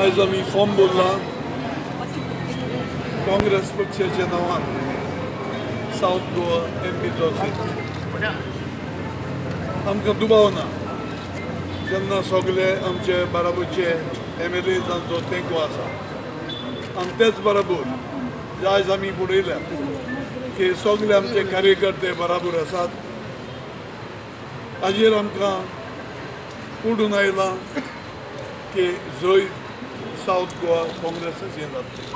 आज आम्ही फॉर्म भरला काँग्रेस पक्षाच्या नावान साऊथ गोवा एमपीचो सीट आमकां दुबाव ना जेन्ना सगळे आमचे बराबरचे MLA जांचो तेंको आसा आनी तेच बरोबर आयज आमी पळयल्या की सगळे आमचे कार्यकर्ते बराबर आसात हाजेर आमकां पडून आयलां की जंय साऊथ गोवा काँग्रेसाचें जातलें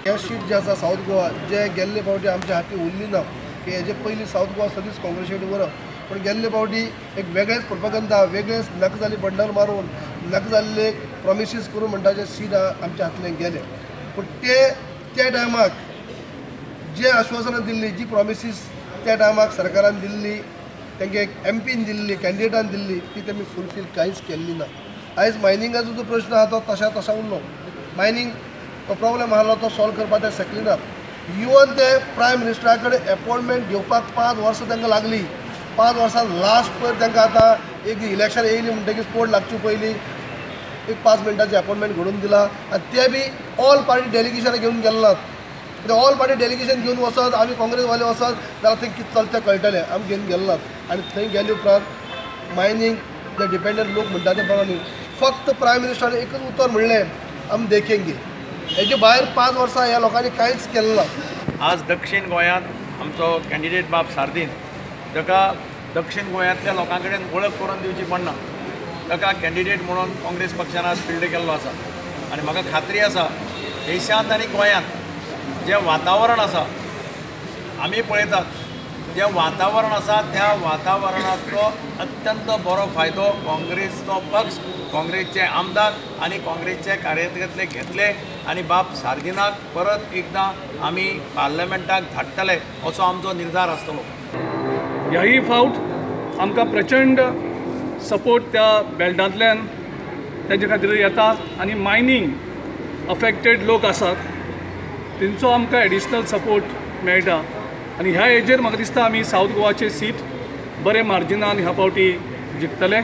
ह्या सीट जे आसा साऊथ गोवा जे गेल्ले फावटी आमच्या हाती उरली ना की हेजे पयलीं साऊथ गोवा सदींच काँग्रेसीक व्हरप पण गेल्ले फावटी एक वेगळेच प्रोपगंडा वेगळेच नकजाली बंडल मारून नकजाल्ले प्रॉमिसीस करून म्हणटाचे सीट आमच्या हातल्यान गेले पण त्या टायमाक जे आश्वासनां दिल्ली जी प्रॉमिसीस त्या टायमाक सरकारान दिल्ली तांकां एक MPन दिल्ली कॅन्डिडेटान दिल्ली ती तेमी फुलफील कांयच केल्ली ना आयज मायनिंगाचो जो प्रश्न आसा तो तसा उरलो मायनिंग तो प्रॉब्लेम आसलो तो सॉल्व करपाक ते शकले नात इवन ते प्रायम मिनिस्टरा कडेन अपॉयंटमेंट घेवपाक 5 वर्सां तांकां लागली 5 वर्सां लास्ट पयर तांकां आतां एक इलेक्शन येयली म्हणटकीर स्पोर्ट लागचे पयलीं एक 5 मिनटाची अपॉयंटमेंट घडोवन दिला आनी ते बी ऑल पार्टी डेलिगेशनां घेवन गेले नात ऑल पार्टी डेलिगेशन घेवन वचत आमी काँग्रेसवाले वचत जाल्यार थंय कितें चलता कळटलें आमी घेवन गेले नात आनी थंय गेले उपरांत मायनींग जे डिपेंडंट लोक म्हणटा ते प्रमाणे फक्त प्रायम मिनिस्टरान एकच उतर म्हणलें आमी देखेंगे हेजे भायर 5 वर्सां ह्या लोकांनी कांयच केलें ना आज दक्षिण गोंयांत आमचो कॅन्डिडेट बाब सार्दीन ताका दक्षिण गोंयांतल्या लोकां कडेन वळख करून दिवची पडना ताका कॅन्डिडेट म्हणून काँग्रेस पक्षान आज फिल्ड केल्लो आसा आनी म्हाका खात्री आसा देशांत आनी गोंयांत जें वातावरण आसा आमी पळयतात जें वातावरण आसा त्या वातावरणाचो अत्यंत बरो फायदो काँग्रेसचो पक्ष काँग्रेसचे आमदार आनी काँग्रेसचे कार्यकर्ते घेतले आनी बाब सार्दिनाक परत एकदां आमी पार्लमेंटाक धाडटले असो आमचो निर्धार आसतलो ह्याही फावट आमकां प्रचंड सपोर्ट त्या बेल्टांतल्यान तेजे खातीर येता आनी मायनींग अफेक्टेड लोक आसात तेंचो आमकां एडिशनल सपोर्ट मेळटा आनी ह्या हेजेर म्हाका दिसता आमी साऊथ गोवाचे सीट बरे मार्जिनान ह्या फावटी जिखतले